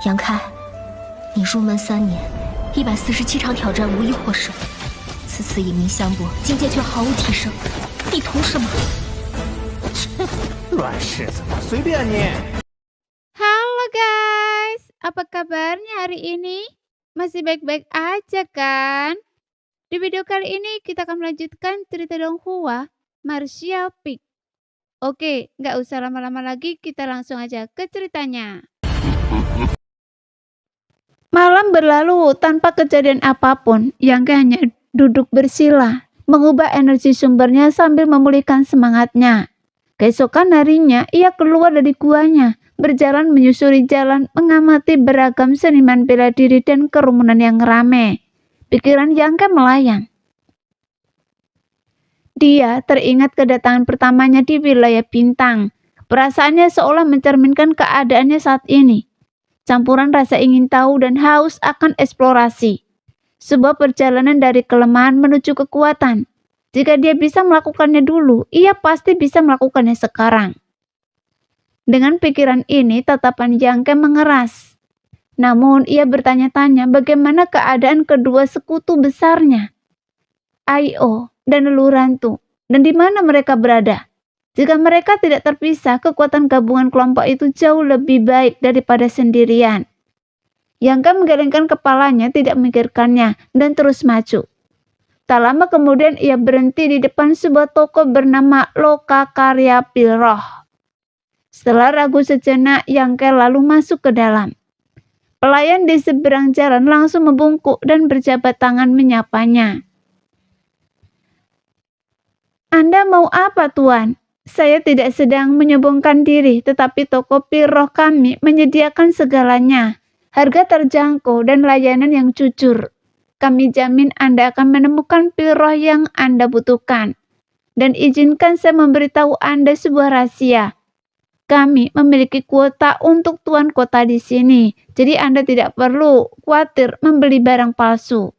杨开，你入门3年，147场挑战无一获胜，此次以名相搏，境界却毫无提升，你图什么？乱柿子，随便你。Halo guys, apa kabarnya hari ini? Masih baik-baik aja kan? Di video kali ini kita akan melanjutkan cerita Donghua Martial Peak. Oke, nggak usah lama-lama lagi, kita langsung aja ke ceritanya. Malam berlalu tanpa kejadian apapun, Yangke hanya duduk bersila, mengubah energi sumbernya sambil memulihkan semangatnya. Keesokan harinya, ia keluar dari guanya, berjalan menyusuri jalan, mengamati beragam seniman bela diri dan kerumunan yang ramai. Pikiran Yangke melayang. Dia teringat kedatangan pertamanya di wilayah Bintang. Perasaannya seolah mencerminkan keadaannya saat ini. Campuran rasa ingin tahu dan haus akan eksplorasi. Sebuah perjalanan dari kelemahan menuju kekuatan. Jika dia bisa melakukannya dulu, ia pasti bisa melakukannya sekarang. Dengan pikiran ini, tatapan Yangke mengeras. Namun, ia bertanya-tanya bagaimana keadaan kedua sekutu besarnya, Ai-Oh dan Lelurantu, dan di mana mereka berada. Jika mereka tidak terpisah, kekuatan gabungan kelompok itu jauh lebih baik daripada sendirian. Yangke menggelengkan kepalanya, tidak memikirkannya, dan terus maju. Tak lama kemudian ia berhenti di depan sebuah toko bernama Lokakarya Pilroh. Setelah ragu sejenak, Yangke lalu masuk ke dalam. Pelayan di seberang jalan langsung membungkuk dan berjabat tangan menyapanya. "Anda mau apa, Tuan? Saya tidak sedang menyombongkan diri, tetapi toko Pilroh kami menyediakan segalanya. Harga terjangkau dan layanan yang jujur. Kami jamin Anda akan menemukan Pilroh yang Anda butuhkan. Dan izinkan saya memberitahu Anda sebuah rahasia. Kami memiliki kuota untuk tuan kota di sini, jadi Anda tidak perlu khawatir membeli barang palsu."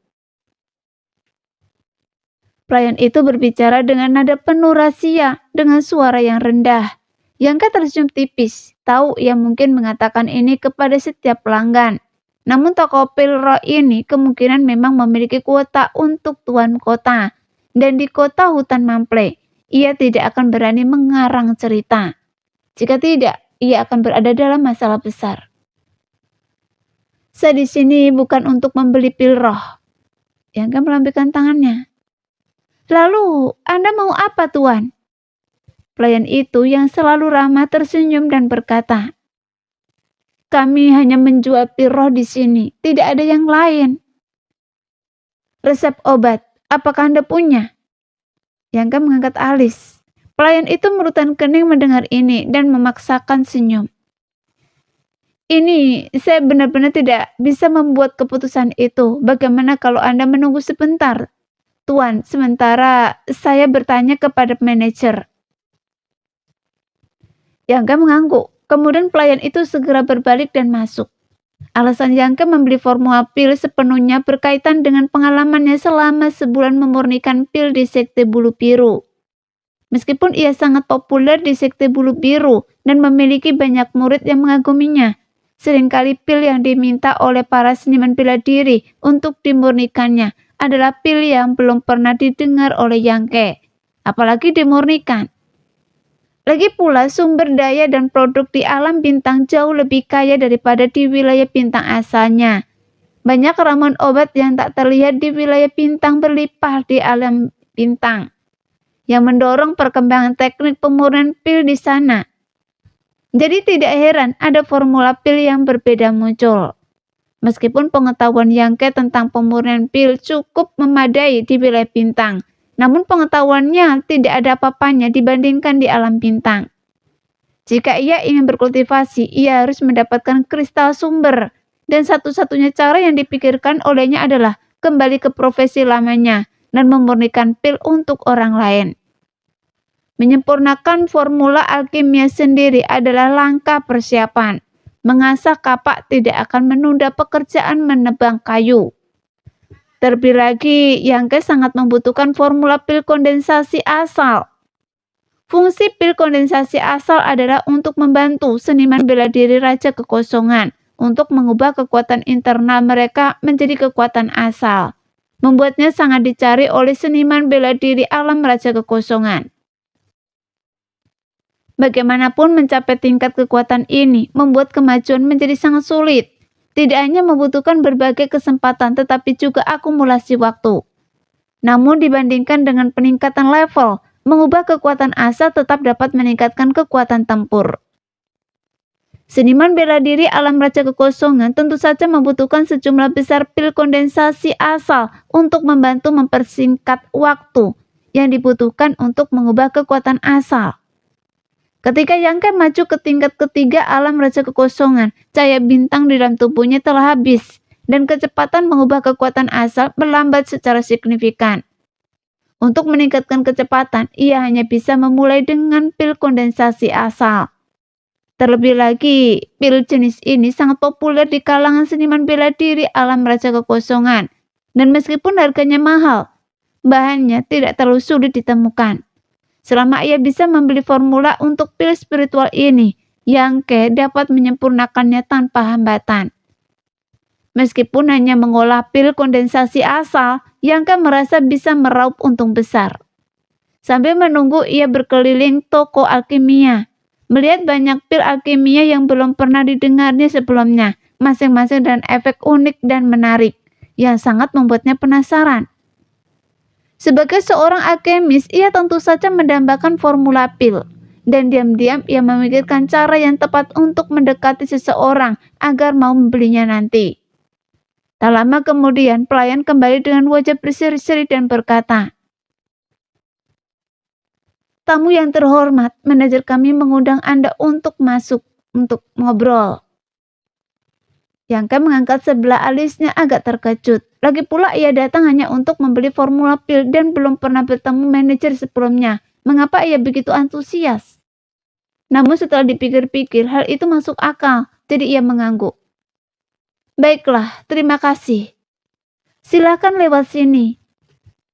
Pelayan itu berbicara dengan nada penuh rahasia, dengan suara yang rendah. Yangke tersenyum tipis, tahu ia mungkin mengatakan ini kepada setiap pelanggan. Namun toko Pilroh ini kemungkinan memang memiliki kuota untuk tuan kota. Dan di kota hutan Mample, ia tidak akan berani mengarang cerita. Jika tidak, ia akan berada dalam masalah besar. "Saya di sini bukan untuk membeli Pilroh." Yangke melambaikan tangannya. "Lalu, Anda mau apa, Tuan?" Pelayan itu yang selalu ramah tersenyum dan berkata, "Kami hanya menjual Pilroh di sini, tidak ada yang lain." "Resep obat, apakah Anda punya?" Yangke mengangkat alis. Pelayan itu merutan kening mendengar ini dan memaksakan senyum. "Ini, saya benar-benar tidak bisa membuat keputusan itu. Bagaimana kalau Anda menunggu sebentar, Tuan, sementara saya bertanya kepada manajer." Yangke mengangguk. Kemudian pelayan itu segera berbalik dan masuk. Alasan Yangke membeli formula pil sepenuhnya berkaitan dengan pengalamannya selama sebulan memurnikan pil di Sekte Bulu Biru. Meskipun ia sangat populer di Sekte Bulu Biru dan memiliki banyak murid yang mengaguminya, seringkali pil yang diminta oleh para seniman bela diri untuk dimurnikannya adalah pil yang belum pernah didengar oleh Yangke, apalagi dimurnikan. Lagi pula sumber daya dan produk di alam bintang jauh lebih kaya daripada di wilayah bintang asalnya. Banyak ramuan obat yang tak terlihat di wilayah bintang berlimpah di alam bintang, yang mendorong perkembangan teknik pemurnian pil di sana. Jadi tidak heran ada formula pil yang berbeda muncul. Meskipun pengetahuan Yangke tentang pemurnian pil cukup memadai di wilayah bintang, namun pengetahuannya tidak ada apa-apanya dibandingkan di alam bintang. Jika ia ingin berkultivasi, ia harus mendapatkan kristal sumber, dan satu-satunya cara yang dipikirkan olehnya adalah kembali ke profesi lamanya dan memurnikan pil untuk orang lain. Menyempurnakan formula alkimia sendiri adalah langkah persiapan. Mengasah kapak tidak akan menunda pekerjaan menebang kayu. Terlebih lagi, Yangke sangat membutuhkan formula pil kondensasi asal. Fungsi pil kondensasi asal adalah untuk membantu seniman bela diri Raja Kekosongan untuk mengubah kekuatan internal mereka menjadi kekuatan asal. Membuatnya sangat dicari oleh seniman bela diri alam Raja Kekosongan. Bagaimanapun mencapai tingkat kekuatan ini membuat kemajuan menjadi sangat sulit. Tidak hanya membutuhkan berbagai kesempatan tetapi juga akumulasi waktu. Namun dibandingkan dengan peningkatan level, mengubah kekuatan asal tetap dapat meningkatkan kekuatan tempur. Seniman bela diri alam Raja Kekosongan tentu saja membutuhkan sejumlah besar pil kondensasi asal untuk membantu mempersingkat waktu yang dibutuhkan untuk mengubah kekuatan asal. Ketika Yangke maju ke tingkat ketiga alam Raja Kekosongan, cahaya bintang di dalam tubuhnya telah habis dan kecepatan mengubah kekuatan asal melambat secara signifikan. Untuk meningkatkan kecepatan, ia hanya bisa memulai dengan pil kondensasi asal. Terlebih lagi, pil jenis ini sangat populer di kalangan seniman bela diri alam Raja Kekosongan. Dan meskipun harganya mahal, bahannya tidak terlalu sulit ditemukan. Selama ia bisa membeli formula untuk pil spiritual ini, Yangke dapat menyempurnakannya tanpa hambatan. Meskipun hanya mengolah pil kondensasi asal, Yangke merasa bisa meraup untung besar. Sambil menunggu, ia berkeliling toko alkimia. Melihat banyak pil alkimia yang belum pernah didengarnya sebelumnya, masing-masing dengan efek unik dan menarik, yang sangat membuatnya penasaran. Sebagai seorang alkemis, ia tentu saja mendambakan formula pil, dan diam-diam ia memikirkan cara yang tepat untuk mendekati seseorang agar mau membelinya nanti. Tak lama kemudian, pelayan kembali dengan wajah berseri-seri dan berkata, "Tamu yang terhormat, manajer kami mengundang Anda untuk masuk, untuk ngobrol." Yangke mengangkat sebelah alisnya agak terkejut. Lagi pula ia datang hanya untuk membeli formula pil dan belum pernah bertemu manajer sebelumnya. Mengapa ia begitu antusias? Namun setelah dipikir-pikir, hal itu masuk akal, jadi ia mengangguk. "Baiklah, terima kasih. Silakan lewat sini."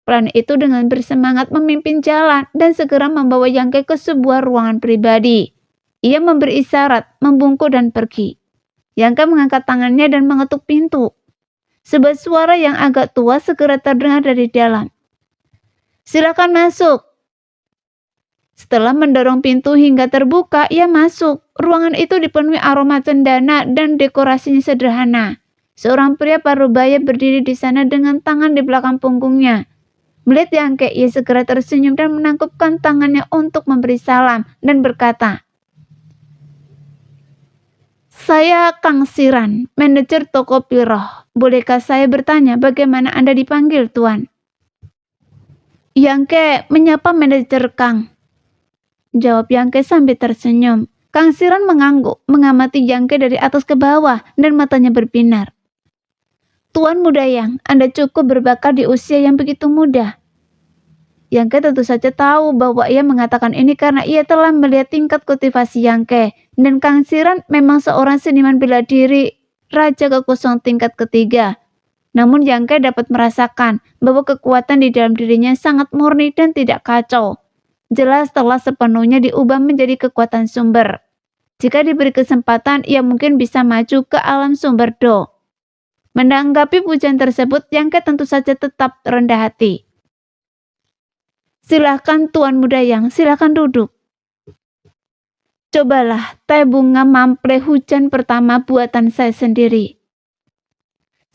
Pelayan itu dengan bersemangat memimpin jalan dan segera membawa Yangke ke sebuah ruangan pribadi. Ia memberi isyarat, membungkuk dan pergi. Yangke mengangkat tangannya dan mengetuk pintu. Sebuah suara yang agak tua segera terdengar dari dalam. "Silakan masuk." Setelah mendorong pintu hingga terbuka, ia masuk. Ruangan itu dipenuhi aroma cendana dan dekorasinya sederhana. Seorang pria parubaya berdiri di sana dengan tangan di belakang punggungnya. Melihat Yangke, ia segera tersenyum dan menangkupkan tangannya untuk memberi salam dan berkata, "Saya Kang Siran, manajer toko Piroh. Bolehkah saya bertanya bagaimana Anda dipanggil, Tuan?" "Yangke menyapa manajer Kang," jawab Yangke sambil tersenyum. Kang Siran mengangguk, mengamati Yangke dari atas ke bawah dan matanya berbinar. "Tuan muda Yang, Anda cukup berbakat di usia yang begitu muda." Yangke tentu saja tahu bahwa ia mengatakan ini karena ia telah melihat tingkat kultivasi Yangke. Dan Kang Siran memang seorang seniman bela diri Raja Kekosongan tingkat ketiga. Namun Yangke dapat merasakan bahwa kekuatan di dalam dirinya sangat murni dan tidak kacau. Jelas telah sepenuhnya diubah menjadi kekuatan sumber. Jika diberi kesempatan, ia mungkin bisa maju ke alam sumber Do. Menanggapi pujian tersebut, Yangke tentu saja tetap rendah hati. "Silahkan Tuan muda Yang, silahkan duduk. Cobalah teh bunga mample hujan pertama buatan saya sendiri."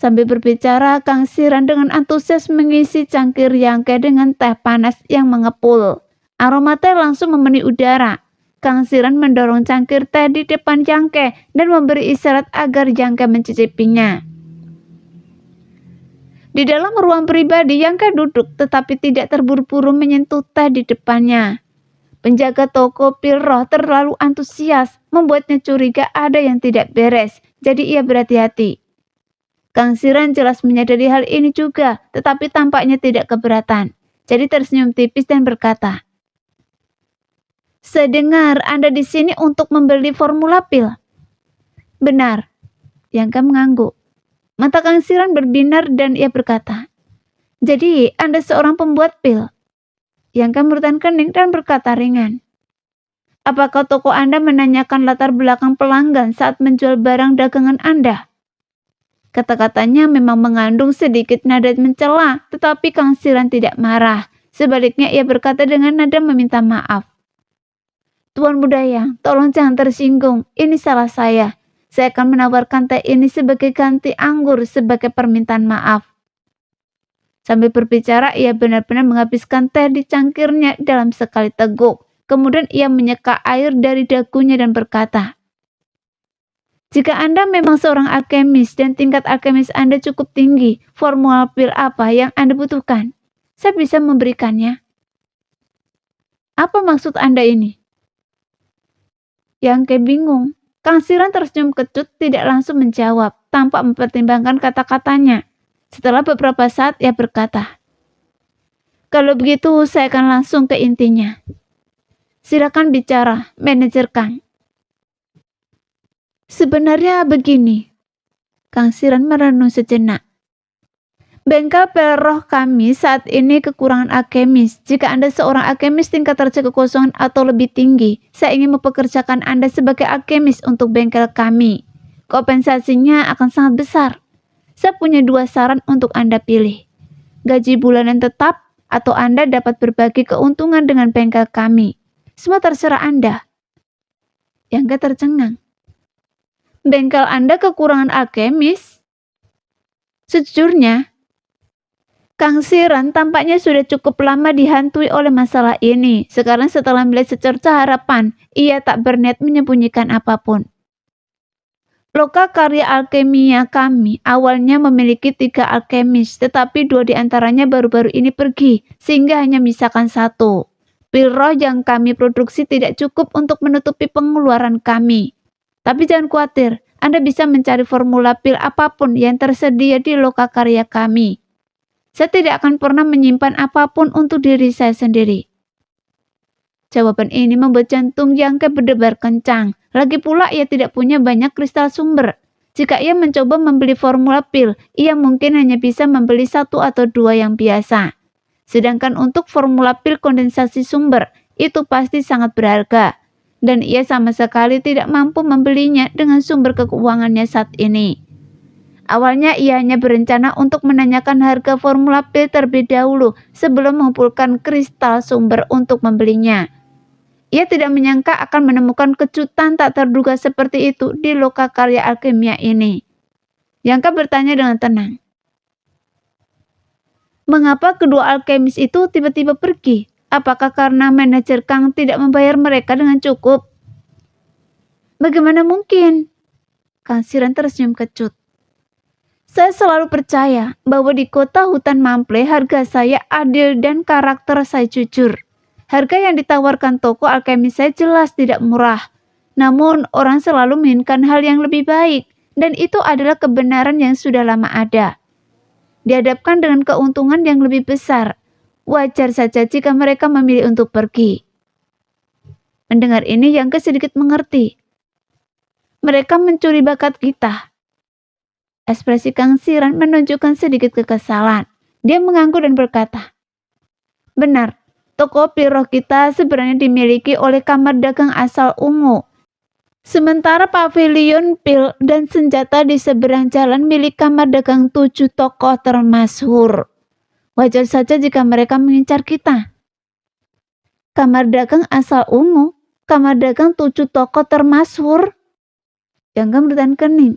Sambil berbicara, Kang Siran dengan antusias mengisi cangkir Yangke dengan teh panas yang mengepul. Aroma teh langsung memenuhi udara. Kang Siran mendorong cangkir teh di depan Yangke dan memberi isyarat agar Yangke mencicipinya. Di dalam ruang pribadi, Yangke duduk tetapi tidak terburu-buru menyentuh teh di depannya. Penjaga toko Piroh terlalu antusias, membuatnya curiga ada yang tidak beres, jadi ia berhati-hati. Kang Siran jelas menyadari hal ini juga, tetapi tampaknya tidak keberatan. Jadi tersenyum tipis dan berkata, "Saya dengar Anda di sini untuk membeli formula pil." "Benar." Yangke mengangguk. Mata Kang Siran berbinar dan ia berkata, "Jadi Anda seorang pembuat pil?" Yangke murutkan kening dan berkata ringan, Apakah toko Anda menanyakan latar belakang pelanggan saat menjual barang dagangan Anda? Kata-katanya memang mengandung sedikit nada mencela, tetapi Kang Siran tidak marah. Sebaliknya ia berkata dengan nada meminta maaf. Tuan Budaya, tolong jangan tersinggung, ini salah saya. Saya akan menawarkan teh ini sebagai ganti anggur sebagai permintaan maaf. Sambil berbicara, ia benar-benar menghabiskan teh di cangkirnya dalam sekali teguk. Kemudian ia menyeka air dari dagunya dan berkata, jika Anda memang seorang alkemis dan tingkat alkemis Anda cukup tinggi, formula pil apa yang Anda butuhkan? Saya bisa memberikannya. Apa maksud Anda ini? Yang bingung. Kang Siran tersenyum kecut, tidak langsung menjawab, tanpa mempertimbangkan kata-katanya. Setelah beberapa saat, ia berkata, kalau begitu, saya akan langsung ke intinya. Silakan bicara, manajer Kang. Sebenarnya begini. Kang Siran merenung sejenak. Bengkel pel roh kami saat ini kekurangan alkemis. Jika Anda seorang alkemis tingkat raja kekosongan atau lebih tinggi, saya ingin mempekerjakan Anda sebagai alkemis untuk bengkel kami. Kompensasinya akan sangat besar. Saya punya 2 saran untuk Anda pilih. Gaji bulanan tetap atau Anda dapat berbagi keuntungan dengan bengkel kami. Semua terserah Anda. Yang tercengang. Bengkel Anda kekurangan alkemis? Sejujurnya, Kang Siran tampaknya sudah cukup lama dihantui oleh masalah ini. Sekarang setelah melihat secerca harapan, ia tak berniat menyembunyikan apapun. Loka karya alkemia kami awalnya memiliki 3 alkemis, tetapi 2 di antaranya baru-baru ini pergi, sehingga hanya misalkan 1. Pil roh yang kami produksi tidak cukup untuk menutupi pengeluaran kami. Tapi jangan khawatir, Anda bisa mencari formula pil apapun yang tersedia di loka karya kami. Saya tidak akan pernah menyimpan apapun untuk diri saya sendiri. Jawaban ini membuat jantung Yangke berdebar kencang. Lagi pula ia tidak punya banyak kristal sumber. Jika ia mencoba membeli formula pil, ia mungkin hanya bisa membeli 1 atau 2 yang biasa. Sedangkan untuk formula pil kondensasi sumber, itu pasti sangat berharga. Dan ia sama sekali tidak mampu membelinya dengan sumber keuangannya saat ini. Awalnya ia hanya berencana untuk menanyakan harga formula pil terlebih dahulu sebelum mengumpulkan kristal sumber untuk membelinya. Ia tidak menyangka akan menemukan kejutan tak terduga seperti itu di loka karya alkimia ini. Yangka bertanya dengan tenang. Mengapa kedua alkemis itu tiba-tiba pergi? Apakah karena manajer Kang tidak membayar mereka dengan cukup? Bagaimana mungkin? Kang Siran tersenyum kecut. Saya selalu percaya bahwa di kota hutan Mample harga saya adil dan karakter saya jujur. Harga yang ditawarkan toko alkemis saya jelas tidak murah. Namun orang selalu menginginkan hal yang lebih baik dan itu adalah kebenaran yang sudah lama ada. Dihadapkan dengan keuntungan yang lebih besar, wajar saja jika mereka memilih untuk pergi. Mendengar ini Yangke sedikit mengerti. Mereka mencuri bakat kita. Ekspresi Kang Siran menunjukkan sedikit kekesalan. Dia mengangguk dan berkata, benar, toko pil roh kita sebenarnya dimiliki oleh kamar dagang asal ungu. Sementara pavilion pil dan senjata di seberang jalan milik kamar dagang 7 tokoh termasyhur. Wajar saja jika mereka mengincar kita. Kamar dagang asal ungu, kamar dagang 7 tokoh termasyhur. Yangga bertahan kening.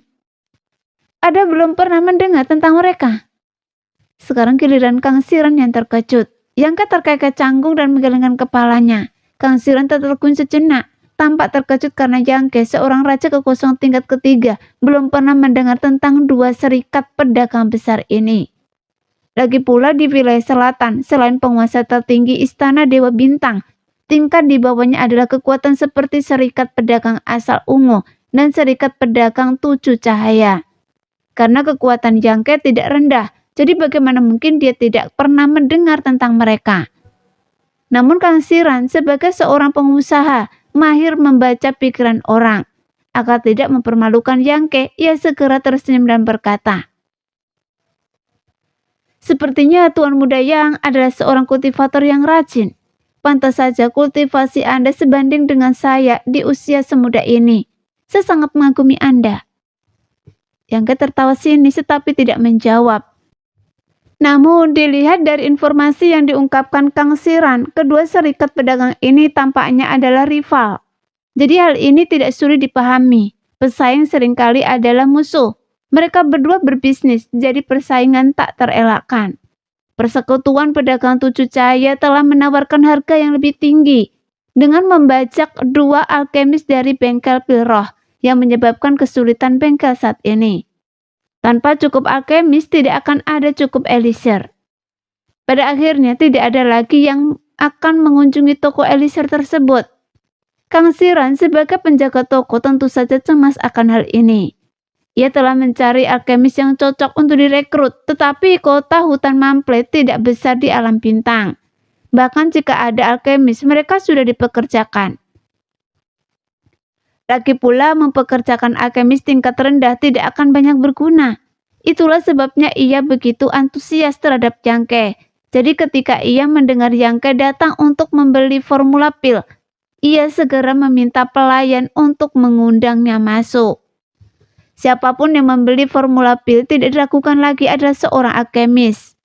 Ada belum pernah mendengar tentang mereka? Sekarang giliran Kang Siran yang terkejut. Yangka terkekeh canggung dan menggelengkan kepalanya. Kang Siran tertegun sejenak, tampak terkejut karena Yangke, seorang raja kekosongan tingkat ketiga, belum pernah mendengar tentang 2 serikat pedagang besar ini. Lagi pula di wilayah selatan, selain penguasa tertinggi Istana Dewa Bintang, tingkat di bawahnya adalah kekuatan seperti serikat pedagang asal ungu dan serikat pedagang 7 cahaya. Karena kekuatan Yangke tidak rendah, jadi bagaimana mungkin dia tidak pernah mendengar tentang mereka. Namun Kang Siran sebagai seorang pengusaha, mahir membaca pikiran orang. Agar tidak mempermalukan Yangke, ia segera tersenyum dan berkata, sepertinya Tuan Muda Yang adalah seorang kultivator yang rajin. Pantas saja kultivasi Anda sebanding dengan saya di usia semuda ini. Saya sangat mengagumi Anda. Yangke tertawa sinis tetapi tidak menjawab. Namun dilihat dari informasi yang diungkapkan Kang Siran, kedua serikat pedagang ini tampaknya adalah rival. Jadi hal ini tidak sulit dipahami. Pesaing seringkali adalah musuh. Mereka berdua berbisnis, jadi persaingan tak terelakkan. Persekutuan Pedagang Tujuh Cahaya telah menawarkan harga yang lebih tinggi dengan membajak dua alkemis dari bengkel pil roh yang menyebabkan kesulitan bengkel saat ini. Tanpa cukup alkemis tidak akan ada cukup elisir. Pada akhirnya tidak ada lagi yang akan mengunjungi toko elisir tersebut. Kang Siran sebagai penjaga toko tentu saja cemas akan hal ini. Ia telah mencari alkemis yang cocok untuk direkrut, tetapi kota hutan Mample tidak besar di alam bintang. Bahkan jika ada alkemis, mereka sudah dipekerjakan. Lagi pula mempekerjakan alkemis tingkat rendah tidak akan banyak berguna. Itulah sebabnya ia begitu antusias terhadap Yangke. Jadi ketika ia mendengar Yangke datang untuk membeli formula pil, ia segera meminta pelayan untuk mengundangnya masuk. Siapapun yang membeli formula pil tidak diragukan lagi adalah seorang alkemis.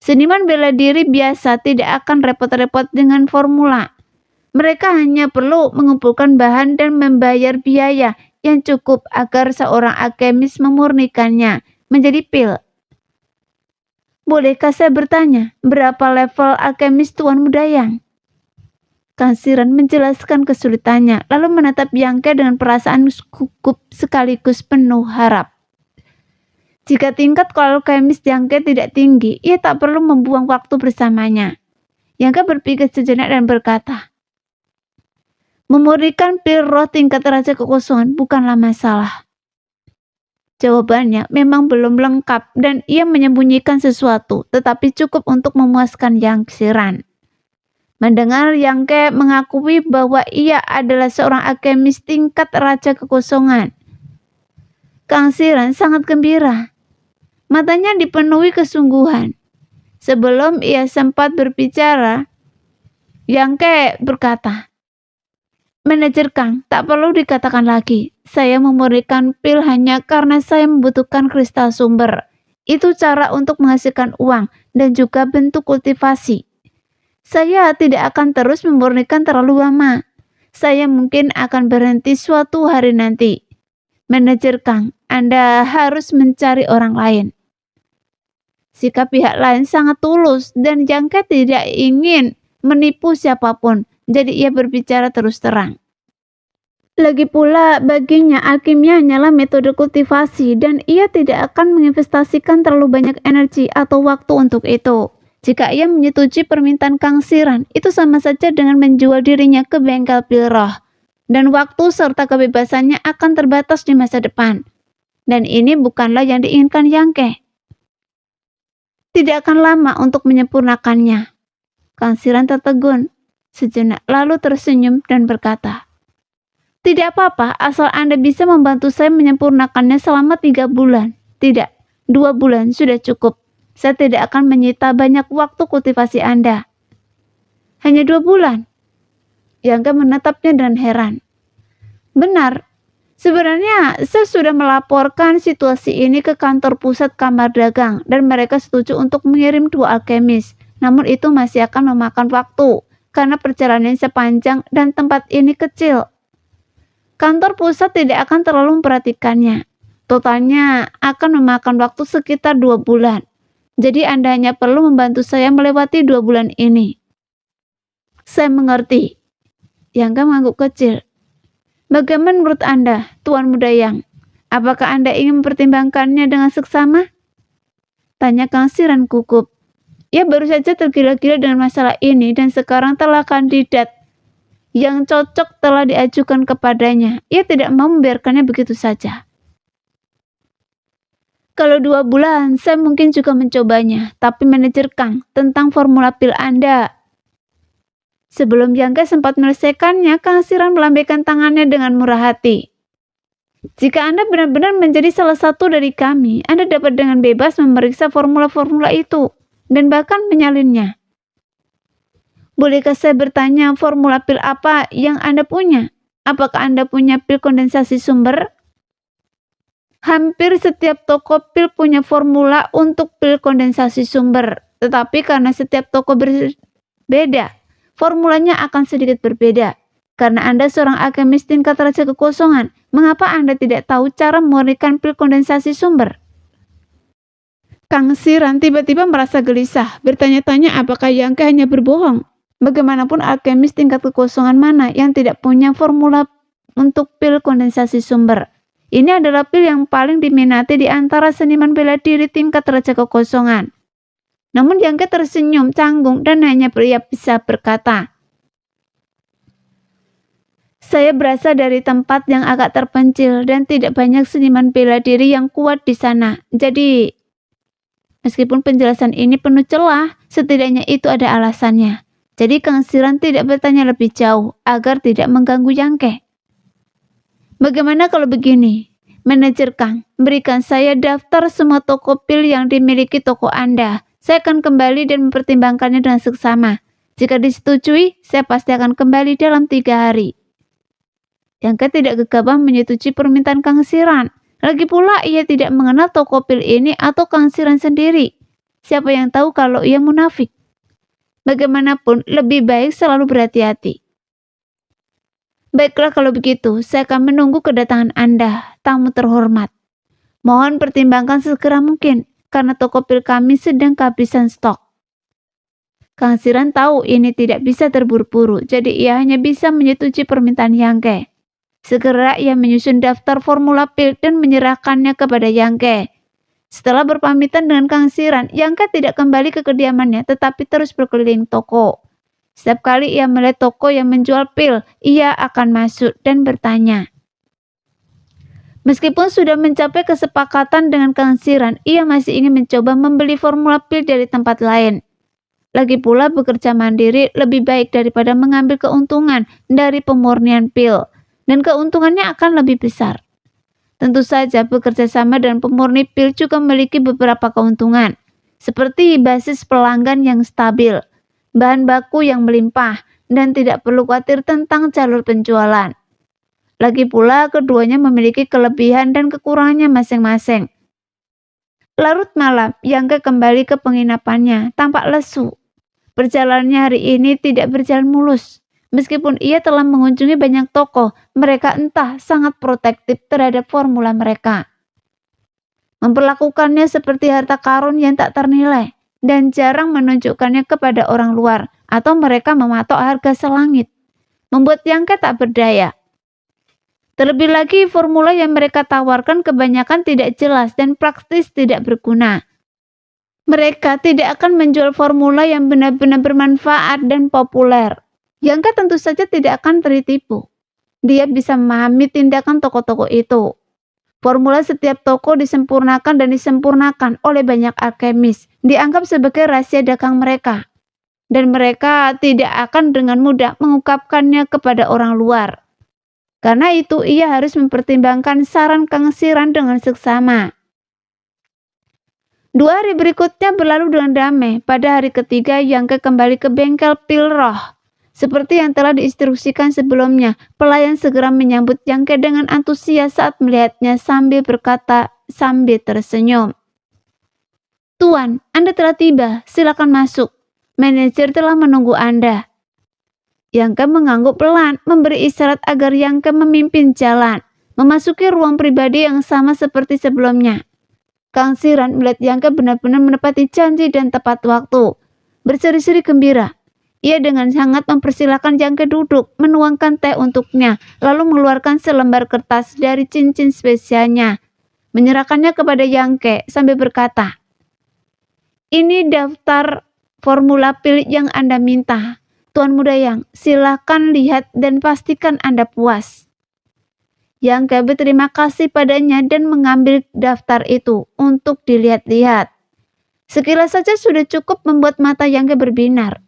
Seniman bela diri biasa tidak akan repot-repot dengan formula. Mereka hanya perlu mengumpulkan bahan dan membayar biaya yang cukup agar seorang alkemis memurnikannya menjadi pil. Bolehkah saya bertanya, berapa level alkemis Tuan Mudayang? Kang Siran menjelaskan kesulitannya, lalu menatap Yangke dengan perasaan gugup sekaligus penuh harap. Jika tingkat alkemis Yangke tidak tinggi, ia tak perlu membuang waktu bersamanya. Yangke berpikir sejenak dan berkata, memurnikan pil roh tingkat Raja Kekosongan bukanlah masalah. Jawabannya memang belum lengkap dan ia menyembunyikan sesuatu, tetapi cukup untuk memuaskan Kang Siran. Mendengar Yangke mengakui bahwa ia adalah seorang alkemis tingkat Raja Kekosongan, Kang Siran sangat gembira. Matanya dipenuhi kesungguhan. Sebelum ia sempat berbicara, Yangke berkata, Manajer Kang, tak perlu dikatakan lagi. Saya memurnikan pil hanya karena saya membutuhkan kristal sumber. Itu cara untuk menghasilkan uang dan juga bentuk kultivasi. Saya tidak akan terus memurnikan terlalu lama. Saya mungkin akan berhenti suatu hari nanti. Manajer Kang, Anda harus mencari orang lain. Sikap pihak lain sangat tulus dan Yangke tidak ingin menipu siapapun, jadi ia berbicara terus terang. Lagi pula baginya alkimia hanyalah metode kultivasi dan ia tidak akan menginvestasikan terlalu banyak energi atau waktu untuk itu. Jika ia menyetujui permintaan Kang Siran, itu sama saja dengan menjual dirinya ke bengkel pil roh. Dan waktu serta kebebasannya akan terbatas di masa depan. Dan ini bukanlah yang diinginkan Yangke. Tidak akan lama untuk menyempurnakannya. Kang Siran tertegun sejenak lalu tersenyum dan berkata, tidak apa-apa asal Anda bisa membantu saya menyempurnakannya selama 3 bulan. Tidak, 2 bulan sudah cukup. Saya tidak akan menyita banyak waktu kultivasi Anda. Hanya 2 bulan. Yangke menatapnya dengan heran. Benar, sebenarnya saya sudah melaporkan situasi ini ke kantor pusat Kamar Dagang dan mereka setuju untuk mengirim 2 alkemis. Namun itu masih akan memakan waktu karena perjalanan sepanjang dan tempat ini kecil. Kantor pusat tidak akan terlalu memperhatikannya. Totalnya akan memakan waktu sekitar 2 bulan. Jadi Anda hanya perlu membantu saya melewati 2 bulan ini. Saya mengerti. Yangke mengangguk kecil. Bagaimana menurut Anda, Tuan Mudayang? Apakah Anda ingin mempertimbangkannya dengan seksama? Tanya Kang Siran gugup. Ia baru saja tergila-gila dengan masalah ini dan sekarang telah kandidat yang cocok telah diajukan kepadanya. Ia tidak mau membiarkannya begitu saja. Kalau 2 bulan, saya mungkin juga mencobanya. Tapi manajer Kang, tentang formula pil Anda. Sebelum Yangke sempat menyelesaikannya, Kang Siran melambaikan tangannya dengan murah hati. Jika Anda benar-benar menjadi salah satu dari kami, Anda dapat dengan bebas memeriksa formula-formula itu, dan bahkan menyalinnya. Bolehkah saya bertanya formula pil apa yang Anda punya? Apakah Anda punya pil kondensasi sumber? Hampir setiap toko pil punya formula untuk pil kondensasi sumber, tetapi karena setiap toko berbeda, formulanya akan sedikit berbeda. Karena Anda seorang alkemis tingkat raja kekosongan, mengapa Anda tidak tahu cara memurnikan pil kondensasi sumber? Kang Siran tiba-tiba merasa gelisah, bertanya-tanya apakah Yangke hanya berbohong. Bagaimanapun alkemis tingkat kekosongan mana yang tidak punya formula untuk pil kondensasi sumber. Ini adalah pil yang paling diminati di antara seniman bela diri tingkat raja kekosongan. Namun Yangke tersenyum canggung dan hanya bisa berkata, "Saya berasal dari tempat yang agak terpencil dan tidak banyak seniman bela diri yang kuat di sana. Jadi, meskipun penjelasan ini penuh celah, setidaknya itu ada alasannya." Jadi Kang Siran tidak bertanya lebih jauh agar tidak mengganggu Yangke. "Bagaimana kalau begini? Manajer Kang, berikan saya daftar semua toko pil yang dimiliki toko Anda. Saya akan kembali dan mempertimbangkannya dengan seksama. Jika disetujui, saya pasti akan kembali dalam 3 hari. Yangke tidak gegabah menyetujui permintaan Kang Siran. Lagi pula ia tidak mengenal toko pil ini atau Kang Siran sendiri. Siapa yang tahu kalau ia munafik? Bagaimanapun, lebih baik selalu berhati-hati. Baiklah kalau begitu, saya akan menunggu kedatangan Anda, tamu terhormat. Mohon pertimbangkan segera mungkin, karena toko pil kami sedang kehabisan stok." Kang Siran tahu ini tidak bisa terburu-buru, jadi ia hanya bisa menyetujui permintaan Yangke. Segera ia menyusun daftar formula pil dan menyerahkannya kepada Yangke. Setelah berpamitan dengan Kang Siran, Yangke tidak kembali ke kediamannya, tetapi terus berkeliling toko. Setiap kali ia melihat toko yang menjual pil, ia akan masuk dan bertanya. Meskipun sudah mencapai kesepakatan dengan Kang Siran, ia masih ingin mencoba membeli formula pil dari tempat lain. Lagi pula bekerja mandiri lebih baik daripada mengambil keuntungan dari pemurnian pil, dan keuntungannya akan lebih besar. Tentu saja bekerja sama dengan pemurni pil juga memiliki beberapa keuntungan, seperti basis pelanggan yang stabil, bahan baku yang melimpah, dan tidak perlu khawatir tentang jalur penjualan. Lagi pula keduanya memiliki kelebihan dan kekurangannya masing-masing. Larut malam, Yangke kembali ke penginapannya, tampak lesu. Perjalanannya hari ini tidak berjalan mulus. Meskipun ia telah mengunjungi banyak toko, mereka entah sangat protektif terhadap formula mereka. Memperlakukannya seperti harta karun yang tak ternilai, dan jarang menunjukkannya kepada orang luar, atau mereka mematok harga selangit. Membuat Yangke tak berdaya. Terlebih lagi, formula yang mereka tawarkan kebanyakan tidak jelas dan praktis tidak berguna. Mereka tidak akan menjual formula yang benar-benar bermanfaat dan populer. Yangke tentu saja tidak akan tertipu. Dia bisa memahami tindakan toko-toko itu. Formula setiap toko disempurnakan dan disempurnakan oleh banyak alkemis, dianggap sebagai rahasia dagang mereka. Dan mereka tidak akan dengan mudah mengungkapkannya kepada orang luar. Karena itu ia harus mempertimbangkan saran Kang Siran dengan seksama. 2 hari berikutnya berlalu dengan damai. Pada hari ketiga, Yangke kembali ke bengkel pil roh. Seperti yang telah diinstruksikan sebelumnya, pelayan segera menyambut Yangke dengan antusias saat melihatnya sambil berkata sambil tersenyum. "Tuan, Anda telah tiba, silakan masuk. Manajer telah menunggu Anda." Yangke mengangguk pelan, memberi isyarat agar Yangke memimpin jalan, memasuki ruang pribadi yang sama seperti sebelumnya. Kang Siran melihat Yangke benar-benar menepati janji dan tepat waktu. Berseri-seri gembira. Ia dengan hangat mempersilahkan Yangke duduk, menuangkan teh untuknya, lalu mengeluarkan selembar kertas dari cincin spesialnya. Menyerahkannya kepada Yangke sambil berkata, "Ini daftar formula pil yang Anda minta. Tuan Muda Yang, silakan lihat dan pastikan Anda puas." Yangke berterima kasih padanya dan mengambil daftar itu untuk dilihat-lihat. Sekilas saja sudah cukup membuat mata Yangke berbinar.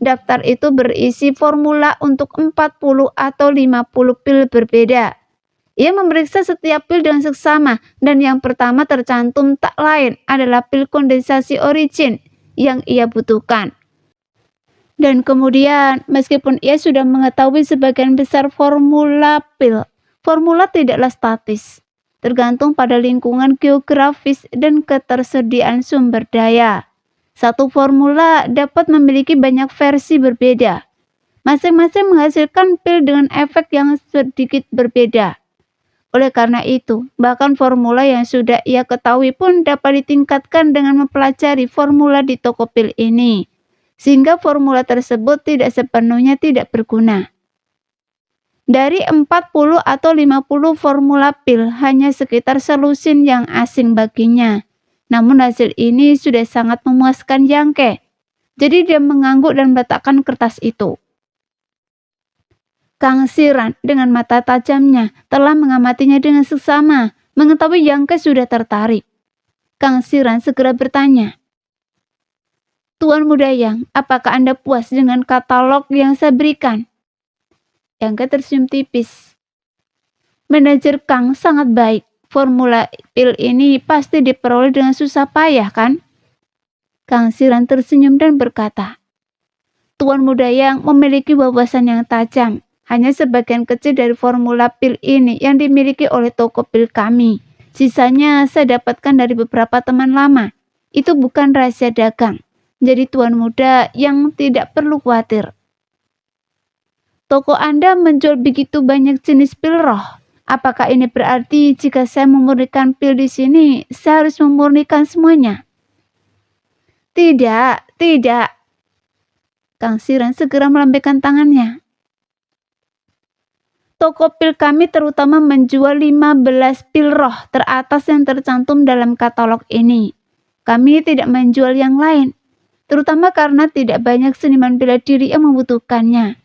Daftar itu berisi formula untuk 40 atau 50 pil berbeda. Ia memeriksa setiap pil dengan seksama, dan yang pertama tercantum tak lain adalah pil kondensasi origin yang ia butuhkan. Dan kemudian, meskipun ia sudah mengetahui sebagian besar formula pil, formula tidaklah statis, tergantung pada lingkungan geografis dan ketersediaan sumber daya. Satu formula dapat memiliki banyak versi berbeda. Masing-masing menghasilkan pil dengan efek yang sedikit berbeda. Oleh karena itu, bahkan formula yang sudah ia ketahui pun dapat ditingkatkan dengan mempelajari formula di toko pil ini, sehingga formula tersebut tidak sepenuhnya tidak berguna. Dari 40 atau 50 formula pil, hanya sekitar selusin yang asing baginya. Namun hasil ini sudah sangat memuaskan Yangke. Jadi dia mengangguk dan meletakkan kertas itu. Kang Siran dengan mata tajamnya telah mengamatinya dengan seksama, mengetahui Yangke sudah tertarik. Kang Siran segera bertanya, "Tuan Muda Yang, apakah Anda puas dengan katalog yang saya berikan?" Yangke tersenyum tipis. "Manajer Kang sangat baik. Formula pil ini pasti diperoleh dengan susah payah, kan?" Kang Siran tersenyum dan berkata, "Tuan Muda Yang memiliki wawasan yang tajam. Hanya sebagian kecil dari formula pil ini yang dimiliki oleh toko pil kami. Sisanya saya dapatkan dari beberapa teman lama. Itu bukan rahasia dagang. Jadi Tuan Muda Yang tidak perlu khawatir." "Toko Anda menjual begitu banyak jenis pil roh. Apakah ini berarti jika saya memurnikan pil di sini, saya harus memurnikan semuanya?" Tidak. Kang Siran segera melambaikan tangannya. "Toko pil kami terutama menjual 15 pil roh teratas yang tercantum dalam katalog ini. Kami tidak menjual yang lain, terutama karena tidak banyak seniman bela diri yang membutuhkannya.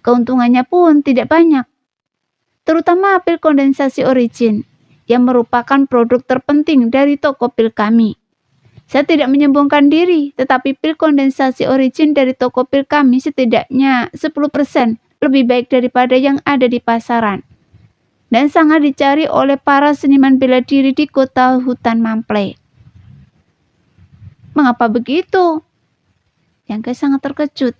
Keuntungannya pun tidak banyak. Terutama pil kondensasi origin, yang merupakan produk terpenting dari toko pil kami. Saya tidak menyombongkan diri, tetapi pil kondensasi origin dari toko pil kami setidaknya 10% lebih baik daripada yang ada di pasaran. Dan sangat dicari oleh para seniman bela diri di kota hutan Mample." "Mengapa begitu?" Yangke sangat terkejut.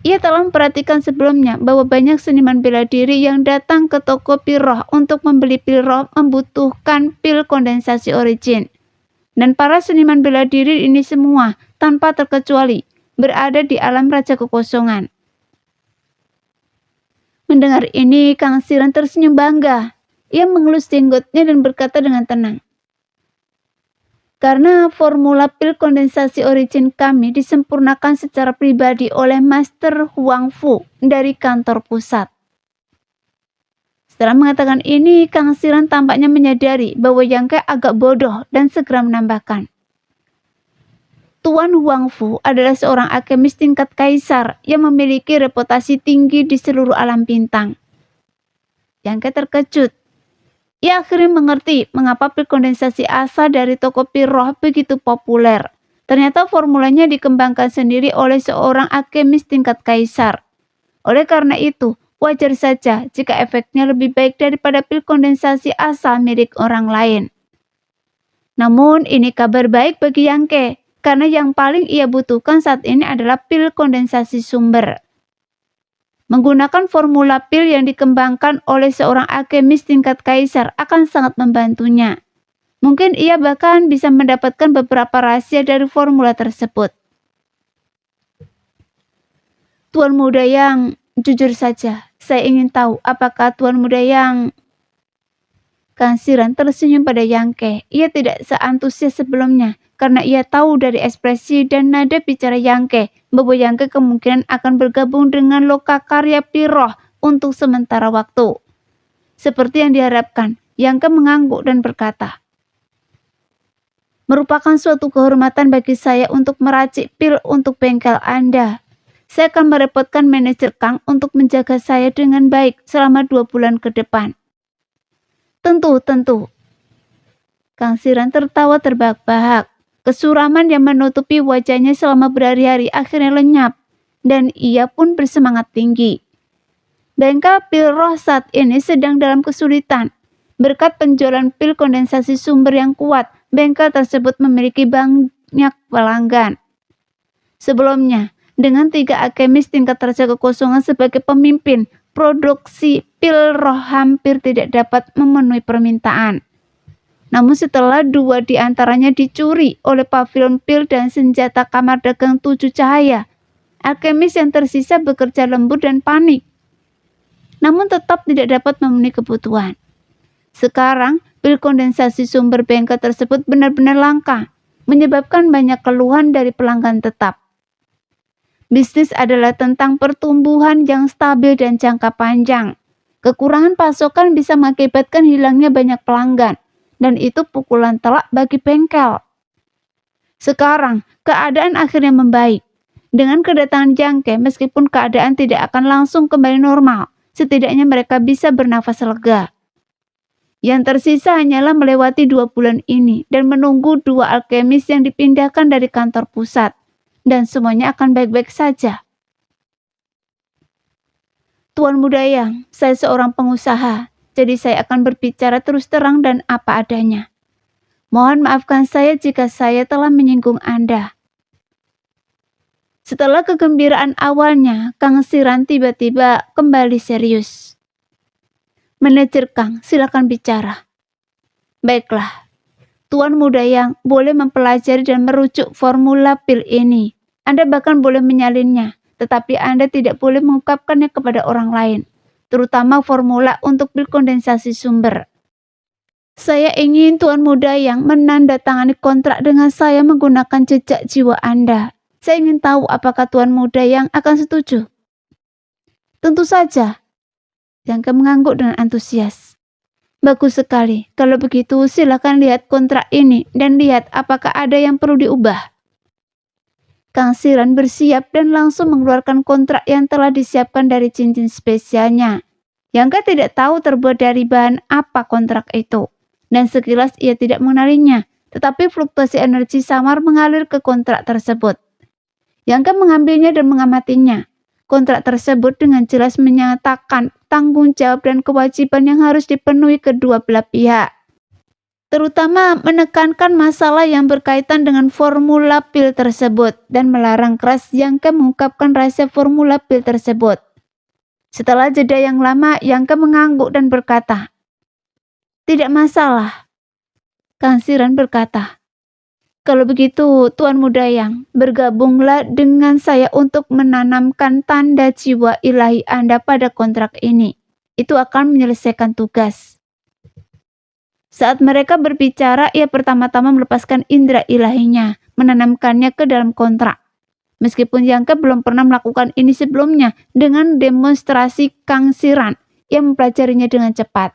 Ia telah memperhatikan sebelumnya bahwa banyak seniman bela diri yang datang ke toko pil roh untuk membeli pil roh membutuhkan pil kondensasi origin. Dan para seniman bela diri ini semua, tanpa terkecuali, berada di alam raja kekosongan. Mendengar ini, Kang Siran tersenyum bangga. Ia mengelus jenggotnya dan berkata dengan tenang, "Karena formula pil kondensasi origin kami disempurnakan secara pribadi oleh Master Huang Fu dari kantor pusat." Setelah mengatakan ini, Kang Siran tampaknya menyadari bahwa Yangke agak bodoh dan segera menambahkan, "Tuan Huang Fu adalah seorang alkemis tingkat kaisar yang memiliki reputasi tinggi di seluruh alam bintang." Yangke terkejut. Ia akhirnya mengerti mengapa pil kondensasi asa dari toko pil roh begitu populer. Ternyata formulanya dikembangkan sendiri oleh seorang alkemis tingkat kaisar. Oleh karena itu, wajar saja jika efeknya lebih baik daripada pil kondensasi asa milik orang lain. Namun ini kabar baik bagi Yangke, karena yang paling ia butuhkan saat ini adalah pil kondensasi sumber. Menggunakan formula pil yang dikembangkan oleh seorang alkemis tingkat kaisar akan sangat membantunya. Mungkin ia bahkan bisa mendapatkan beberapa rahasia dari formula tersebut. "Tuan Muda Yang, jujur saja, saya ingin tahu apakah Tuan Muda Yang..." Kang Siran tersenyum pada Yangke. Ia tidak seantusias sebelumnya, karena ia tahu dari ekspresi dan nada bicara Yangke bahwa Yangke kemungkinan akan bergabung dengan Lokakarya Pil Roh untuk sementara waktu. Seperti yang diharapkan, Yangke mengangguk dan berkata, "Merupakan suatu kehormatan bagi saya untuk meracik pil untuk bengkel Anda. Saya akan merepotkan manajer Kang untuk menjaga saya dengan baik selama 2 bulan ke depan." Tentu. Kang Siran tertawa terbahak-bahak. Kesuraman yang menutupi wajahnya selama berhari-hari akhirnya lenyap, dan ia pun bersemangat tinggi. Bengkel pil roh saat ini sedang dalam kesulitan. Berkat penjualan pil kondensasi sumber yang kuat, bengkel tersebut memiliki banyak pelanggan. Sebelumnya, dengan 3 alkemis tingkat raja kekosongan sebagai pemimpin, produksi pil roh hampir tidak dapat memenuhi permintaan. Namun setelah 2 di antaranya dicuri oleh pavilion pil dan senjata kamar dagang 7 cahaya, alkemis yang tersisa bekerja lembut dan panik. Namun tetap tidak dapat memenuhi kebutuhan. Sekarang, pil kondensasi sumber bengkel tersebut benar-benar langka, menyebabkan banyak keluhan dari pelanggan tetap. Bisnis adalah tentang pertumbuhan yang stabil dan jangka panjang. Kekurangan pasokan bisa mengakibatkan hilangnya banyak pelanggan, dan itu pukulan telak bagi bengkel. Sekarang, keadaan akhirnya membaik. Dengan kedatangan Jangke, meskipun keadaan tidak akan langsung kembali normal, setidaknya mereka bisa bernafas lega. Yang tersisa hanyalah melewati 2 bulan ini dan menunggu 2 alkemis yang dipindahkan dari kantor pusat. Dan semuanya akan baik-baik saja. Tuan Muda Yang, saya seorang pengusaha, jadi saya akan berbicara terus terang dan apa adanya. Mohon maafkan saya jika saya telah menyinggung Anda. Setelah kegembiraan awalnya, Kang Siran tiba-tiba kembali serius. Manajer Kang, silakan bicara. Baiklah, Tuan Muda Yang boleh mempelajari dan merujuk formula pil ini. Anda bahkan boleh menyalinnya, tetapi Anda tidak boleh mengungkapkannya kepada orang lain, terutama formula untuk pil kondensasi sumber. Saya ingin Tuan Muda Yang menandatangani kontrak dengan saya menggunakan jejak jiwa Anda. Saya ingin tahu apakah Tuan Muda Yang akan setuju. Tentu saja. Yang mengangguk dengan antusias. Bagus sekali. Kalau begitu silakan lihat kontrak ini dan lihat apakah ada yang perlu diubah. Kang Siran bersiap dan langsung mengeluarkan kontrak yang telah disiapkan dari cincin spesialnya. Yangka tidak tahu terbuat dari bahan apa kontrak itu. Dan sekilas ia tidak mengenalinya, tetapi fluktuasi energi samar mengalir ke kontrak tersebut. Yangka mengambilnya dan mengamatinya. Kontrak tersebut dengan jelas menyatakan tanggung jawab dan kewajiban yang harus dipenuhi kedua belah pihak. Terutama menekankan masalah yang berkaitan dengan formula pil tersebut dan melarang keras Yangke mengungkapkan rahasia formula pil tersebut. Setelah jeda yang lama, Yangke mengangguk dan berkata, "Tidak masalah." Kang Siran berkata, "Kalau begitu, Tuan Muda Yang, bergabunglah dengan saya untuk menanamkan tanda jiwa ilahi Anda pada kontrak ini. Itu akan menyelesaikan tugas." Saat mereka berbicara, ia pertama-tama melepaskan indera ilahinya, menanamkannya ke dalam kontrak. Meskipun Yangke belum pernah melakukan ini sebelumnya dengan demonstrasi Kang Siran, ia mempelajarinya dengan cepat.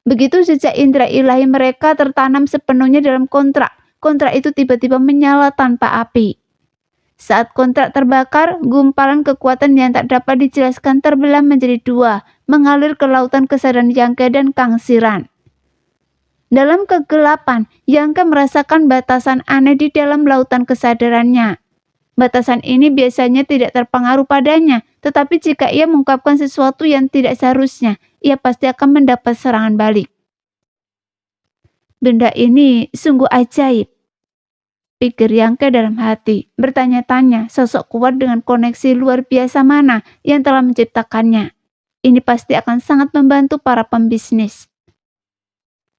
Begitu jejak indera ilahi mereka tertanam sepenuhnya dalam kontrak, kontrak itu tiba-tiba menyala tanpa api. Saat kontrak terbakar, gumpalan kekuatan yang tak dapat dijelaskan terbelah menjadi 2, mengalir ke lautan kesadaran Yangke dan Kang Siran. Dalam kegelapan, Yangke merasakan batasan aneh di dalam lautan kesadarannya. Batasan ini biasanya tidak terpengaruh padanya, tetapi jika ia mengungkapkan sesuatu yang tidak seharusnya, ia pasti akan mendapat serangan balik. Benda ini sungguh ajaib, pikir Yangke dalam hati, bertanya-tanya sosok kuat dengan koneksi luar biasa mana yang telah menciptakannya. Ini pasti akan sangat membantu para pembisnis.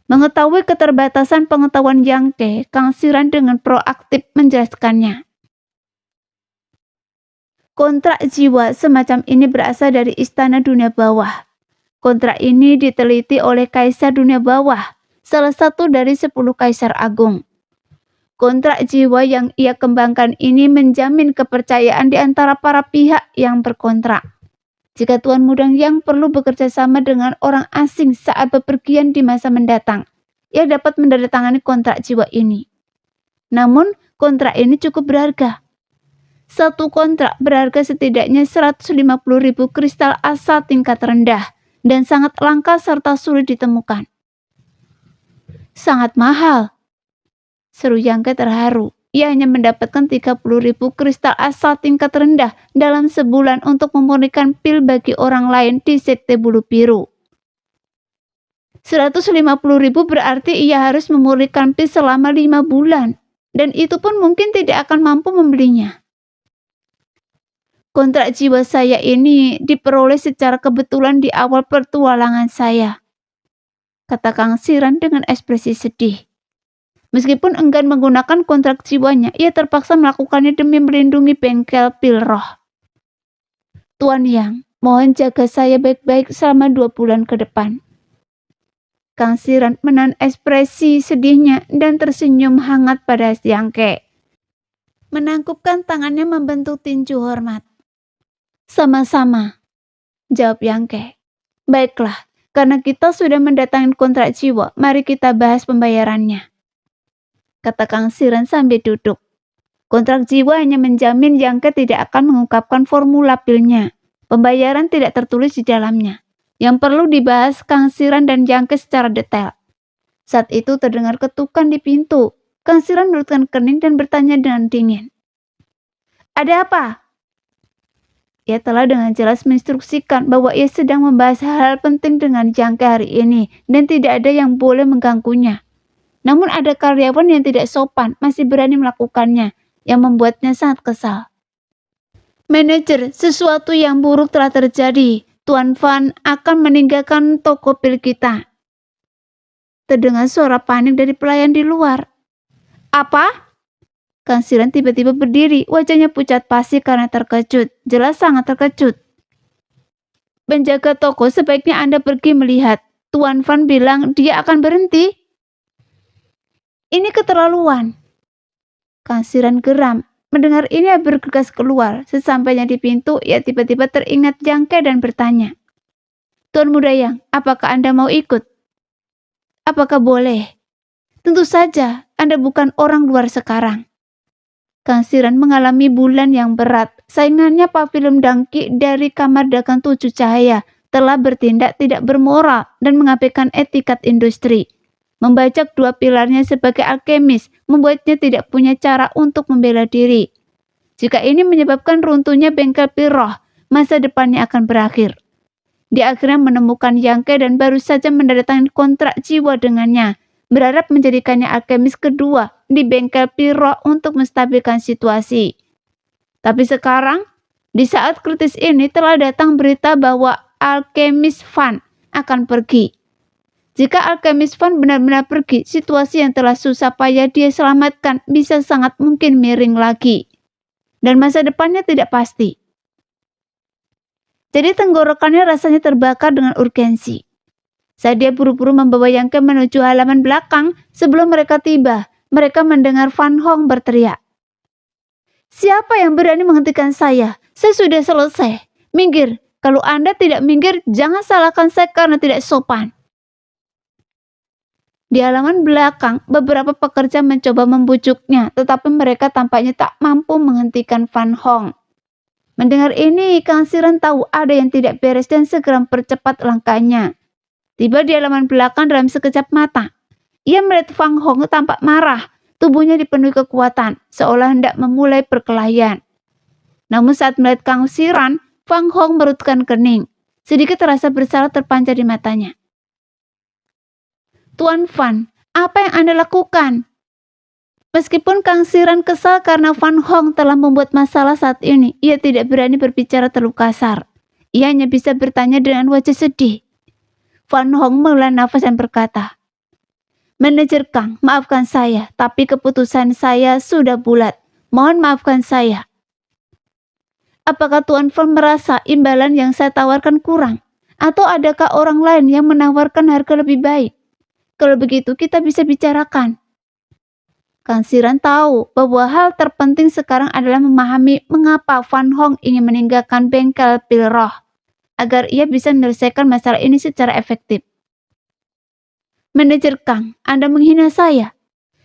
Mengetahui keterbatasan pengetahuan Yangke, Kang Siran dengan proaktif menjelaskannya. Kontrak jiwa semacam ini berasal dari istana dunia bawah. Kontrak ini diteliti oleh Kaisar Dunia Bawah, salah satu dari 10 Kaisar Agung. Kontrak jiwa yang ia kembangkan ini menjamin kepercayaan di antara para pihak yang berkontrak. Jika Tuan Muda Yang perlu bekerja sama dengan orang asing saat bepergian di masa mendatang, ia dapat menandatangani kontrak jiwa ini. Namun, kontrak ini cukup berharga. Satu kontrak berharga setidaknya 150.000 kristal asa tingkat rendah dan sangat langka serta sulit ditemukan. Sangat mahal, seru Yangke terharu. Ia hanya mendapatkan 30.000 kristal asa tingkat rendah dalam sebulan untuk memurnikan pil bagi orang lain di Sekte Bulu Biru. 150.000 berarti ia harus memurnikan pil selama 5 bulan, dan itu pun mungkin tidak akan mampu membelinya. Kontrak jiwa saya ini diperoleh secara kebetulan di awal petualangan saya, kata Kang Siran dengan ekspresi sedih. Meskipun enggan menggunakan kontrak jiwanya, ia terpaksa melakukannya demi melindungi bengkel pil roh. Tuan Yang, mohon jaga saya baik-baik selama 2 bulan ke depan. Kang Siran menahan ekspresi sedihnya dan tersenyum hangat pada Yangke. Menangkupkan tangannya membentuk tinju hormat. Sama-sama, jawab Yangke. Baiklah, karena kita sudah mendatangi kontrak jiwa, mari kita bahas pembayarannya, kata Kang Siran sambil duduk. Kontrak jiwa hanya menjamin Yangke tidak akan mengungkapkan formula pilnya. Pembayaran tidak tertulis di dalamnya. Yang perlu dibahas Kang Siran dan Yangke secara detail. Saat itu terdengar ketukan di pintu. Kang Siran menurutkan kening dan bertanya dengan dingin. Ada apa? Ia telah dengan jelas menginstruksikan bahwa ia sedang membahas hal-hal penting dengan Yangke hari ini dan tidak ada yang boleh mengganggunya. Namun ada karyawan yang tidak sopan masih berani melakukannya, yang membuatnya sangat kesal. Manajer, sesuatu yang buruk telah terjadi. Tuan Van akan meninggalkan toko pil kita. Terdengar suara panik dari pelayan di luar. Apa? Kang Siran tiba-tiba berdiri, wajahnya pucat pasi karena terkejut. Jelas sangat terkejut. Penjaga toko, sebaiknya Anda pergi melihat. Tuan Van bilang dia akan berhenti. Ini keterlaluan. Kang Siran geram. Mendengar ini ia bergegas keluar. Sesampainya di pintu, ia tiba-tiba teringat Yangke dan bertanya. Tuan Muda Yang, apakah Anda mau ikut? Apakah boleh? Tentu saja, Anda bukan orang luar sekarang. Kang Siran mengalami bulan yang berat. Saingannya Pak Film Dangki dari Kamar Dagang 7 Cahaya telah bertindak tidak bermoral dan mengabaikan etikat industri. Membajak 2 pilarnya sebagai alkemis membuatnya tidak punya cara untuk membela diri. Jika ini menyebabkan runtuhnya bengkel pil roh, masa depannya akan berakhir. Dia akhirnya menemukan Yangke dan baru saja menandatangani kontrak jiwa dengannya, berharap menjadikannya alkemis kedua di bengkel pil roh untuk menstabilkan situasi. Tapi sekarang, di saat kritis ini telah datang berita bahwa alkemis Van akan pergi. Jika alkemis Van benar-benar pergi, situasi yang telah susah payah dia selamatkan bisa sangat mungkin miring lagi. Dan masa depannya tidak pasti. Jadi tenggorokannya rasanya terbakar dengan urgensi. Saat dia buru-buru membawa Yangke menuju halaman belakang, sebelum mereka tiba, mereka mendengar Van Hong berteriak. Siapa yang berani menghentikan saya? Saya sudah selesai. Minggir. Kalau Anda tidak minggir, jangan salahkan saya karena tidak sopan. Di halaman belakang, beberapa pekerja mencoba membujuknya, tetapi mereka tampaknya tak mampu menghentikan Van Hong. Mendengar ini, Kang Siran tahu ada yang tidak beres dan segera mempercepat langkahnya. Tiba di halaman belakang dalam sekejap mata. Ia melihat Van Hong tampak marah, tubuhnya dipenuhi kekuatan, seolah hendak memulai perkelahian. Namun saat melihat Kang Siran, Van Hong merutkan kening. Sedikit rasa bersalah terpancar di matanya. Tuan Van, apa yang Anda lakukan? Meskipun Kang Siran kesal karena Van Hong telah membuat masalah saat ini, ia tidak berani berbicara terlalu kasar. Ia hanya bisa bertanya dengan wajah sedih. Van Hong menghela nafas dan berkata, Manajer Kang, maafkan saya, tapi keputusan saya sudah bulat. Mohon maafkan saya. Apakah Tuan Van merasa imbalan yang saya tawarkan kurang? Atau adakah orang lain yang menawarkan harga lebih baik? Kalau begitu kita bisa bicarakan. Kang Siran tahu bahwa hal terpenting sekarang adalah memahami mengapa Van Hong ingin meninggalkan bengkel pil roh, agar ia bisa menyelesaikan masalah ini secara efektif. Manajer Kang, Anda menghina saya.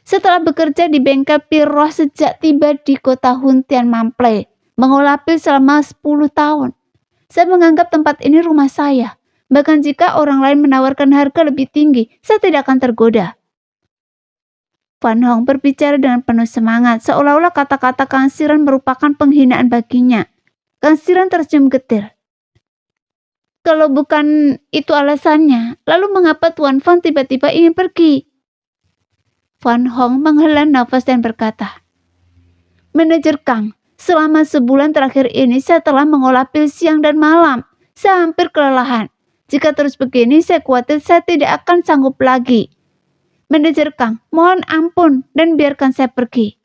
Setelah bekerja di bengkel pil roh sejak tiba di kota Huntian Mample, mengolah pil selama 10 tahun. Saya menganggap tempat ini rumah saya. Bahkan jika orang lain menawarkan harga lebih tinggi, saya tidak akan tergoda. Van Hong berbicara dengan penuh semangat, seolah-olah kata-kata Kang Siran merupakan penghinaan baginya. Kang Siran tersenyum getir. Kalau bukan itu alasannya, lalu mengapa Tuan Van tiba-tiba ingin pergi? Van Hong menghela nafas dan berkata, Manajer Kang, Selama sebulan terakhir ini saya telah mengolah pil siang dan malam. Saya hampir kelelahan. Jika terus begini, saya khawatir saya tidak akan sanggup lagi. Manajer Kang, mohon ampun dan biarkan saya pergi.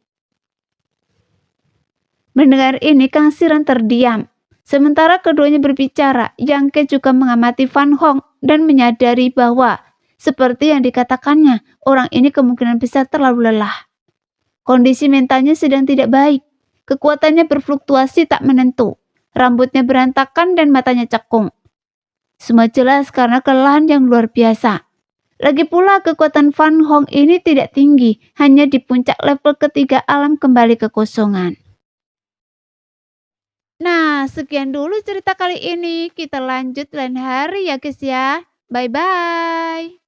Mendengar ini, Kang Siran terdiam. Sementara keduanya berbicara, Yang Ke juga mengamati Fan Hong dan menyadari bahwa seperti yang dikatakannya, orang ini kemungkinan besar terlalu lelah. Kondisi mentalnya sedang tidak baik. Kekuatannya berfluktuasi tak menentu. Rambutnya berantakan dan matanya cekung. Semua jelas karena kelelahan yang luar biasa. Lagi pula kekuatan Fan Hong ini tidak tinggi, hanya di puncak level ketiga alam kembali kekosongan. Nah, sekian dulu cerita kali ini. Kita lanjut lain hari ya guys ya. Bye-bye.